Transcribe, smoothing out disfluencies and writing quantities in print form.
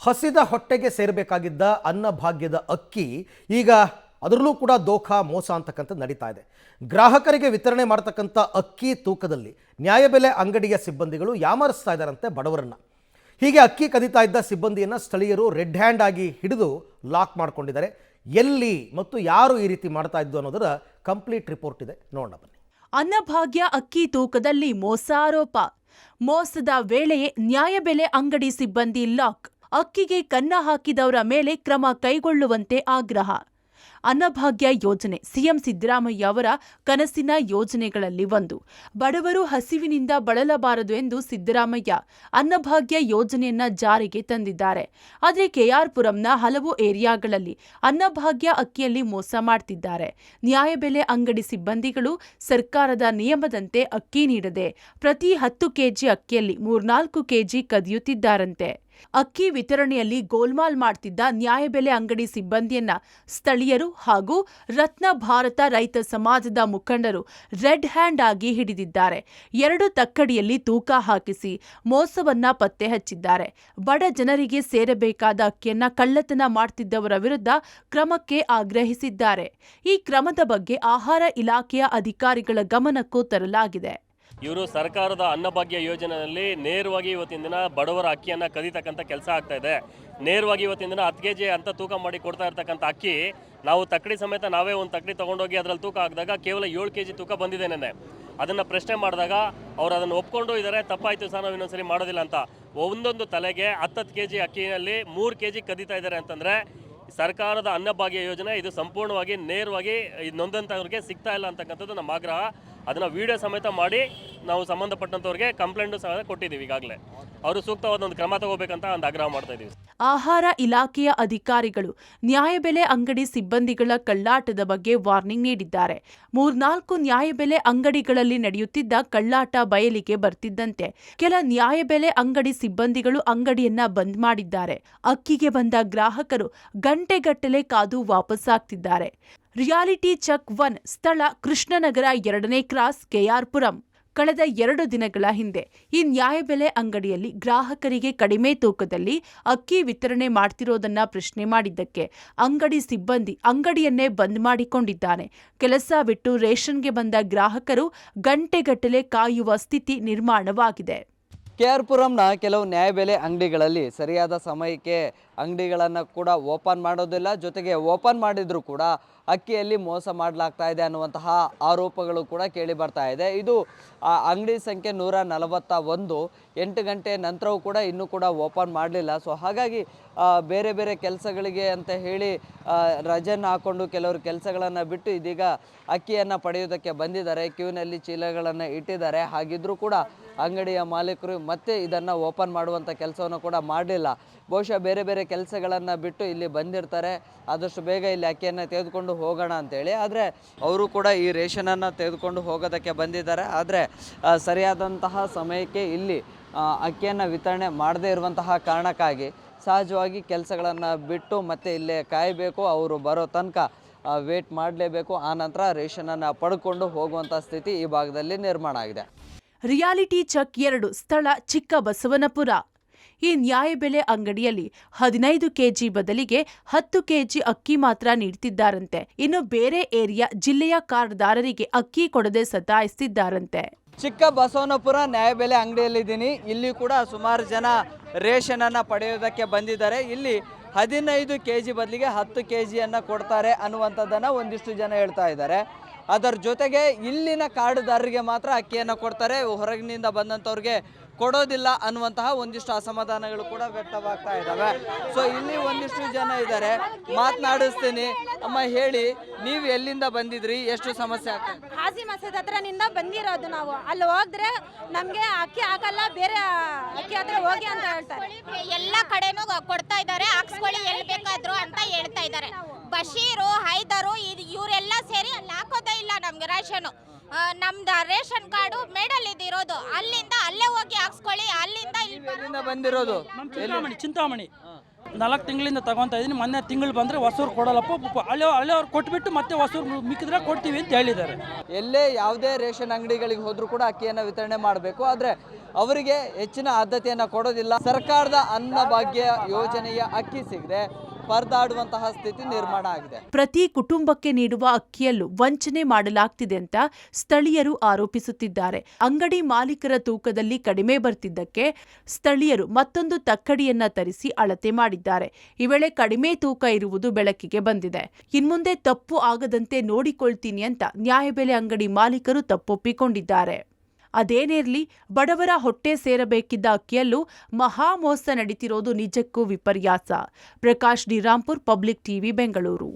ಹಸಿದ ಹೊಟ್ಟೆಗೆ ಸೇರಬೇಕಾಗಿದ್ದ ಅನ್ನಭಾಗ್ಯದ ಅಕ್ಕಿ ಈಗ ಅದರಲ್ಲೂ ಕೂಡ ದೋಖಾ ಮೋಸ ಅಂತಕ್ಕಂಥದ್ದು ನಡೀತಾ ಇದೆ. ಗ್ರಾಹಕರಿಗೆ ವಿತರಣೆ ಮಾಡತಕ್ಕಂಥ ಅಕ್ಕಿ ತೂಕದಲ್ಲಿ ನ್ಯಾಯಬೆಲೆ ಅಂಗಡಿಯ ಸಿಬ್ಬಂದಿಗಳು ಯಾಮಾರಿಸ್ತಾ ಇದ್ದಾರಂತೆ ಬಡವರನ್ನ. ಹೀಗೆ ಅಕ್ಕಿ ಕದೀತಾ ಇದ್ದ ಸಿಬ್ಬಂದಿಯನ್ನು ಸ್ಥಳೀಯರು ರೆಡ್ ಹ್ಯಾಂಡ್ ಆಗಿ ಹಿಡಿದು ಲಾಕ್ ಮಾಡ್ಕೊಂಡಿದ್ದಾರೆ. ಎಲ್ಲಿ ಮತ್ತು ಯಾರು ಈ ರೀತಿ ಮಾಡ್ತಾ ಇದ್ದು ಅನ್ನೋದರ ಕಂಪ್ಲೀಟ್ ರಿಪೋರ್ಟ್ ಇದೆ, ನೋಡೋಣ ಬನ್ನಿ. ಅನ್ನಭಾಗ್ಯ ಅಕ್ಕಿ ತೂಕದಲ್ಲಿ ಮೋಸ ಆರೋಪ. ಮೋಸದ ವೇಳೆಯೇ ನ್ಯಾಯಬೆಲೆ ಅಂಗಡಿ ಸಿಬ್ಬಂದಿ ಲಾಕ್. ಅಕ್ಕಿಗೆ ಕನ್ನ ಹಾಕಿದವರ ಮೇಲೆ ಕ್ರಮ ಕೈಗೊಳ್ಳುವಂತೆ ಆಗ್ರಹ. ಅನ್ನಭಾಗ್ಯ ಯೋಜನೆ ಸಿಎಂ ಸಿದ್ದರಾಮಯ್ಯ ಅವರ ಕನಸಿನ ಯೋಜನೆಗಳಲ್ಲಿ ಒಂದು. ಬಡವರು ಹಸಿವಿನಿಂದ ಬಳಲಬಾರದು ಎಂದು ಸಿದ್ದರಾಮಯ್ಯ ಅನ್ನಭಾಗ್ಯ ಯೋಜನೆಯನ್ನ ಜಾರಿಗೆ ತಂದಿದ್ದಾರೆ. ಆದರೆ ಕೆಆರ್ಪುರಂನ ಹಲವು ಏರಿಯಾಗಳಲ್ಲಿ ಅನ್ನಭಾಗ್ಯ ಅಕ್ಕಿಯಲ್ಲಿ ಮೋಸ ಮಾಡ್ತಿದ್ದಾರೆ. ನ್ಯಾಯಬೆಲೆ ಅಂಗಡಿ ಸಿಬ್ಬಂದಿಗಳು ಸರ್ಕಾರದ ನಿಯಮದಂತೆ ಅಕ್ಕಿ ನೀಡದೆ ಪ್ರತಿ 10 ಕೆಜಿ ಅಕ್ಕಿಯಲ್ಲಿ 3-4 ಕೆಜಿ ಕದಿಯುತ್ತಿದ್ದಾರಂತೆ. ಅಕ್ಕಿ ವಿತರಣೆಯಲ್ಲಿ ಗೋಲ್ಮಾಲ್ ಮಾಡ್ತಿದ್ದ ನ್ಯಾಯಬೆಲೆ ಅಂಗಡಿ ಸಿಬ್ಬಂದಿಯನ್ನ ಸ್ಥಳೀಯರು ಹಾಗೂ ರತ್ನ ಭಾರತ ರೈತ ಸಮಾಜದ ಮುಖಂಡರು ರೆಡ್ ಹ್ಯಾಂಡ್ ಆಗಿ ಹಿಡಿದಿದ್ದಾರೆ. 2 ತಕ್ಕಡಿಯಲ್ಲಿ ತೂಕ ಹಾಕಿಸಿ ಮೋಸವನ್ನ ಪತ್ತೆ ಹಚ್ಚಿದ್ದಾರೆ. ಬಡ ಜನರಿಗೆ ಸೇರಬೇಕಾದ ಅಕ್ಕಿಯನ್ನ ಕಳ್ಳತನ ಮಾಡ್ತಿದ್ದವರ ವಿರುದ್ಧ ಕ್ರಮಕ್ಕೆ ಆಗ್ರಹಿಸಿದ್ದಾರೆ. ಈ ಕ್ರಮದ ಬಗ್ಗೆ ಆಹಾರ ಇಲಾಖೆಯ ಅಧಿಕಾರಿಗಳ ಗಮನಕ್ಕೂ ತರಲಾಗಿದೆ. ಇವರು ಸರ್ಕಾರದ ಅನ್ನಭಾಗ್ಯ ಯೋಜನೆಯಲ್ಲಿ ನೇರವಾಗಿ ಇವತ್ತಿನ ದಿನ ಬಡವರ ಅಕ್ಕಿಯನ್ನು ಕದೀತಕ್ಕಂಥ ಕೆಲಸ ಆಗ್ತಾ ಇದೆ. ನೇರವಾಗಿ ಇವತ್ತಿನ ದಿನ 10 ಕೆಜಿ ಅಂತ ತೂಕ ಮಾಡಿ ಕೊಡ್ತಾ ಇರ್ತಕ್ಕಂಥ ಅಕ್ಕಿ ನಾವು ತಕ್ಕಡಿ ಸಮೇತ ನಾವೇ ಒಂದು ತಕ್ಕಡಿ ತೊಗೊಂಡೋಗಿ ಅದರಲ್ಲಿ ತೂಕ ಹಾಕಿದಾಗ ಕೇವಲ 7 ಕೆಜಿ ತೂಕ ಬಂದಿದೆ. ನೆನ್ನೆ ಅದನ್ನು ಪ್ರಶ್ನೆ ಮಾಡಿದಾಗ ಅವ್ರು ಅದನ್ನು ಒಪ್ಕೊಂಡು ಇದ್ದಾರೆ, ತಪ್ಪಾಯಿತು ಸರ್ ನಾವು ಇನ್ನೊಂದ್ಸರಿ ಮಾಡೋದಿಲ್ಲ ಅಂತ. ಒಂದೊಂದು ತಲೆಗೆ 10 ಕೆಜಿ ಅಕ್ಕಿಯಲ್ಲಿ 3 ಕೆಜಿ ಕದೀತಾ ಇದ್ದಾರೆ ಅಂತಂದರೆ ಸರ್ಕಾರದ ಅನ್ನಭಾಗ್ಯ ಯೋಜನೆ ಇದು ಸಂಪೂರ್ಣವಾಗಿ ನೇರವಾಗಿ ನೊಂದಂಥವ್ರಿಗೆ ಸಿಗ್ತಾ ಇಲ್ಲ ಅಂತಕ್ಕಂಥದ್ದು ನಮ್ಮ ಆಗ್ರಹ. ಅದನ್ನು ವಿಡಿಯೋ ಸಮೇತ ಮಾಡಿ ನಾವು ಸಂಬಂಧಪಟ್ಟಂಥವ್ರಿಗೆ ಕಂಪ್ಲೇಂಟು ಸಹ ಕೊಟ್ಟಿದ್ದೀವಿ. ಈಗಾಗಲೇ ಅವರು ಸೂಕ್ತವಾದ ಒಂದು ಕ್ರಮ ತಗೋಬೇಕಂತ ಒಂದು ಆಗ್ರಹ ಮಾಡ್ತಾ ಇದ್ದೀವಿ. ಆಹಾರ ಇಲಾಖೆಯ ಅಧಿಕಾರಿಗಳು ನ್ಯಾಯಬೆಲೆ ಅಂಗಡಿ ಸಿಬ್ಬಂದಿಗಳ ಕಳ್ಳಾಟದ ಬಗ್ಗೆ ವಾರ್ನಿಂಗ್ ನೀಡಿದ್ದಾರೆ. 3-4 ನ್ಯಾಯಬೆಲೆ ಅಂಗಡಿಗಳಲ್ಲಿ ನಡೆಯುತ್ತಿದ್ದ ಕಳ್ಳಾಟ ಬಯಲಿಗೆ ಬರ್ತಿದ್ದಂತೆ ಕೆಲ ನ್ಯಾಯಬೆಲೆ ಅಂಗಡಿ ಸಿಬ್ಬಂದಿಗಳು ಅಂಗಡಿಯನ್ನ ಬಂದ್ ಮಾಡಿದ್ದಾರೆ. ಅಕ್ಕಿಗೆ ಬಂದ ಗ್ರಾಹಕರು ಗಂಟೆಗಟ್ಟಲೆ ಕಾದು ವಾಪಸ್ಸಾಗ್ತಿದ್ದಾರೆ. ರಿಯಾಲಿಟಿ ಚೆಕ್ 1 ಸ್ಥಳ ಕೃಷ್ಣನಗರ 2ನೇ ಕ್ರಾಸ್, ಕೆಆರ್ಪುರಂ. ಕಳೆದ 2 ದಿನಗಳ ಹಿಂದೆ ಈ ನ್ಯಾಯಬೆಲೆ ಅಂಗಡಿಯಲ್ಲಿ ಗ್ರಾಹಕರಿಗೆ ಕಡಿಮೆ ತೂಕದಲ್ಲಿ ಅಕ್ಕಿ ವಿತರಣೆ ಮಾಡ್ತಿರೋದನ್ನ ಪ್ರಶ್ನೆ ಮಾಡಿದ್ದಕ್ಕೆ ಅಂಗಡಿ ಸಿಬ್ಬಂದಿ ಅಂಗಡಿಯನ್ನೇ ಬಂದ್ ಮಾಡಿಕೊಂಡಿದ್ದಾನೆ. ಕೆಲಸ ಬಿಟ್ಟು ರೇಷನ್ಗೆ ಬಂದ ಗ್ರಾಹಕರು ಗಂಟೆಗಟ್ಟಲೆ ಕಾಯುವ ಸ್ಥಿತಿ ನಿರ್ಮಾಣವಾಗಿದೆ. ಕೆಆರ್ಪುರಂನ ಕೆಲವು ನ್ಯಾಯಬೆಲೆ ಅಂಗಡಿಗಳಲ್ಲಿ ಸರಿಯಾದ ಸಮಯಕ್ಕೆ ಅಂಗಡಿಗಳನ್ನು ಕೂಡ ಓಪನ್ ಮಾಡೋದಿಲ್ಲ. ಜೊತೆಗೆ ಓಪನ್ ಮಾಡಿದರೂ ಕೂಡ ಅಕ್ಕಿಯಲ್ಲಿ ಮೋಸ ಮಾಡಲಾಗ್ತಾ ಇದೆ ಅನ್ನುವಂತಹ ಆರೋಪಗಳು ಕೂಡ ಕೇಳಿ ಬರ್ತಾ ಇದೆ. ಇದು ಅಂಗಡಿ ಸಂಖ್ಯೆ 141. 8 ಗಂಟೆ ನಂತರವೂ ಕೂಡ ಇನ್ನೂ ಕೂಡ ಓಪನ್ ಮಾಡಲಿಲ್ಲ. ಸೊ ಹಾಗಾಗಿ ಬೇರೆ ಬೇರೆ ಕೆಲಸಗಳಿಗೆ ಅಂತ ಹೇಳಿ ರಜೆಯನ್ನು ಹಾಕ್ಕೊಂಡು ಕೆಲವರು ಕೆಲಸಗಳನ್ನು ಬಿಟ್ಟು ಇದೀಗ ಅಕ್ಕಿಯನ್ನು ಪಡೆಯೋದಕ್ಕೆ ಬಂದಿದ್ದಾರೆ. ಕ್ಯೂನಲ್ಲಿ ಚೀಲಗಳನ್ನು ಇಟ್ಟಿದ್ದಾರೆ. ಹಾಗಿದ್ರೂ ಕೂಡ ಅಂಗಡಿಯ ಮಾಲೀಕರು ಮತ್ತೆ ಇದನ್ನು ಓಪನ್ ಮಾಡುವಂಥ ಕೆಲಸವನ್ನು ಕೂಡ ಮಾಡಲಿಲ್ಲ. ಬಹುಶಃ ಬೇರೆ ಬೇರೆ ಕೆಲಸಗಳನ್ನು ಬಿಟ್ಟು ಇಲ್ಲಿ ಬಂದಿರ್ತಾರೆ, ಆದಷ್ಟು ಬೇಗ ಇಲ್ಲಿ ಅಕ್ಕಿಯನ್ನು ತೆಗೆದುಕೊಂಡು ಹೋಗೋಣ ಅಂತೇಳಿ. ಆದರೆ ಅವರು ಕೂಡ ಈ ರೇಷನನ್ನು ತೆಗೆದುಕೊಂಡು ಹೋಗೋದಕ್ಕೆ ಬಂದಿದ್ದಾರೆ. ಆದರೆ ಸರಿಯಾದಂತಹ ಸಮಯಕ್ಕೆ ಇಲ್ಲಿ ಅಕ್ಕಿಯನ್ನು ವಿತರಣೆ ಮಾಡದೇ ಇರುವಂತಹ ಕಾರಣಕ್ಕಾಗಿ ಸಹಜವಾಗಿ ಕೆಲಸಗಳನ್ನು ಬಿಟ್ಟು ಮತ್ತೆ ಇಲ್ಲೇ ಕಾಯಬೇಕು. ಅವರು ಬರೋ ತನಕ ವೇಟ್ ಮಾಡಲೇಬೇಕು. ಆನಂತರ ರೇಷನನ್ನು ಪಡ್ಕೊಂಡು ಹೋಗುವಂಥ ಸ್ಥಿತಿ ಈ ಭಾಗದಲ್ಲಿ ನಿರ್ಮಾಣ ಆಗಿದೆ. ರಿಯಾಲಿಟಿ ಚೆಕ್ 2 ಸ್ಥಳ ಚಿಕ್ಕಬಸವನಪುರ. ಈ ನ್ಯಾಯಬೆಲೆ ಅಂಗಡಿಯಲ್ಲಿ 15 ಕೆಜಿ ಬದಲಿಗೆ 10 ಕೆಜಿ ಅಕ್ಕಿ ಮಾತ್ರ ನೀಡ್ತಿದ್ದಾರಂತೆ. ಇನ್ನು ಬೇರೆ ಏರಿಯಾ ಜಿಲ್ಲೆಯ ಕಾರ್ಡ್ದಾರರಿಗೆ ಅಕ್ಕಿ ಕೊಡದೆ ಸತಾಯಿಸ್ತಿದ್ದಾರಂತೆ. ಚಿಕ್ಕಬಸವನಪುರ ನ್ಯಾಯಬೆಲೆ ಅಂಗಡಿಯಲ್ಲಿದ್ದೀನಿ. ಇಲ್ಲಿ ಕೂಡ ಸುಮಾರು ಜನ ರೇಷನನ್ನು ಪಡೆಯೋದಕ್ಕೆ ಬಂದಿದ್ದಾರೆ. ಇಲ್ಲಿ 15 ಕೆಜಿ ಬದಲಿಗೆ 10 ಕೆಜಿಯನ್ನು ಕೊಡ್ತಾರೆ ಅನ್ನುವಂಥದ್ದನ್ನು ಒಂದಿಷ್ಟು ಜನ ಹೇಳ್ತಾ ಇದ್ದಾರೆ. ಅದರ ಜೊತೆಗೆ ಇಲ್ಲಿನ ಕಾರ್ಡುದಾರರಿಗೆ ಮಾತ್ರ ಅಕ್ಕಿಯನ್ನು ಕೊಡ್ತಾರೆ, ಹೊರಗಿನಿಂದ ಬಂದಂಥವ್ರಿಗೆ ಕೊಡೋದಿಲ್ಲ ಅನ್ನುವಂತಹ ಒಂದಿಷ್ಟು ಅಸಮಾಧಾನಗಳು ಕೂಡ ವ್ಯಕ್ತವಾಗ್ತಾ ಇದ್ದಾವೆ. ಸೊ ಇಲ್ಲಿ ಒಂದಿಷ್ಟು ಜನ ಇದ್ದಾರೆ, ಮಾತನಾಡಿಸ್ತೀನಿ. ಅಮ್ಮ ಹೇಳಿ, ನೀವು ಎಲ್ಲಿಂದ ಬಂದಿದ್ರಿ, ಎಷ್ಟು ಸಮಸ್ಯೆ ಆಗ್ತದೆ? ಹಾಸಿ ಮಸೀದ್ ಹತ್ರನಿಂದ ಬಂದಿರೋದು ನಾವು. ಅಲ್ಲಿ ಹೋದ್ರೆ ನಮಗೆ ಅಕ್ಕಿ ಆಗಲ್ಲ, ಬೇರೆ ಅಕ್ಕಿ ಹತ್ರ ಹೋಗಿ ಅಂತ ಹೇಳ್ತಾರೆ. ಎಲ್ಲ ಕಡೆನೂ ಕೊಡ್ತಾ ಇದ್ದಾರೆ, ಹಾಕ್ಸ್ಕೊಳ್ಳಿ ಎಲ್ಲಿ ಬೇಕಾದ್ರು ಅಂತ ಹೇಳ್ತಾ ಇದ್ದಾರೆ. ಬಶೀರು, ಹೈದರು ಇವರೆಲ್ಲ ಸೇರಿ ಅಲ್ಲಿ ಹಾಕೋದೇ ಇಲ್ಲ ನಮ್ಗೆ ರೇಷನ್. ನಮ್ದು ರೇಷನ್ ಕಾರ್ಡು ಮೇಡಲ್ ಇದಿರೋದು, ಅಲ್ಲಿಂದ ಅಲ್ಲೇ ಹೋಗಿ ಹಾಕ್ಸ್ಕೊಳ್ಳಿ, ಅಲ್ಲಿಂದ ಇಲ್ಲಿ ಬಂದಿರೋದು ಚಿಂತಾಮಣಿ 4 ತಿಂಗಳಿಂದ ತಗೊತಾ ಇದ್ದೀನಿ. ಮೊನ್ನೆ ತಿಂಗಳು ಬಂದರೆ ಹೊಸೂರು ಕೊಡಲ್ಲಪ್ಪ, ಹಳ್ಳಿಯವ್ರು ಕೊಟ್ಬಿಟ್ಟು ಮತ್ತೆ ಹೊಸೂರು ಮಿಕ್ಕಿದ್ರೆ ಕೊಡ್ತೀವಿ ಅಂತ ಹೇಳಿದ್ದಾರೆ. ಎಲ್ಲೇ ಯಾವುದೇ ರೇಷನ್ ಅಂಗಡಿಗಳಿಗೆ ಹೋದರೂ ಕೂಡ ಅಕ್ಕಿಯನ್ನು ವಿತರಣೆ ಮಾಡಬೇಕು, ಆದರೆ ಅವರಿಗೆ ಹೆಚ್ಚಿನ ಆದ್ಯತೆಯನ್ನು ಕೊಡೋದಿಲ್ಲ. ಸರ್ಕಾರದ ಅನ್ನಭಾಗ್ಯ ಯೋಜನೆಯ ಅಕ್ಕಿ ಸಿಗದೆ ಪರದಾಡುವಂತಹ ಸ್ಥಿತಿ ನಿರ್ಮಾಣ ಆಗಿದೆ. ಪ್ರತಿ ಕುಟುಂಬಕ್ಕೆ ನೀಡುವ ಅಕ್ಕಿಯಲ್ಲೂ ವಂಚನೆ ಮಾಡಲಾಗ್ತಿದೆ ಅಂತ ಸ್ಥಳೀಯರು ಆರೋಪಿಸುತ್ತಿದ್ದಾರೆ. ಅಂಗಡಿ ಮಾಲೀಕರ ತೂಕದಲ್ಲಿ ಕಡಿಮೆ ಬರ್ತಿದ್ದಕ್ಕೆ ಸ್ಥಳೀಯರು ಮತ್ತೊಂದು ತಕ್ಕಡಿಯನ್ನ ತರಿಸಿ ಅಳತೆ ಮಾಡಿದ್ದಾರೆ. ಈ ವೇಳೆ ಕಡಿಮೆ ತೂಕ ಇರುವುದು ಬೆಳಕಿಗೆ ಬಂದಿದೆ. ಇನ್ಮುಂದೆ ತಪ್ಪು ಆಗದಂತೆ ನೋಡಿಕೊಳ್ತೀನಿ ಅಂತ ನ್ಯಾಯಬೆಲೆ ಅಂಗಡಿ ಮಾಲೀಕರು ತಪ್ಪೊಪ್ಪಿಕೊಂಡಿದ್ದಾರೆ. ಅದೇನಿರಲಿ, ಬಡವರ ಹೊಟ್ಟೆ ಸೇರಬೇಕಿದ್ದ ಅಕ್ಕಿಯಲ್ಲೂ ಮಹಾ ಮೋಸ ನಡೀತಿರೋದು ನಿಜಕ್ಕೂ ವಿಪರ್ಯಾಸ. Prakash D Rampur, public TV, Bengaluru.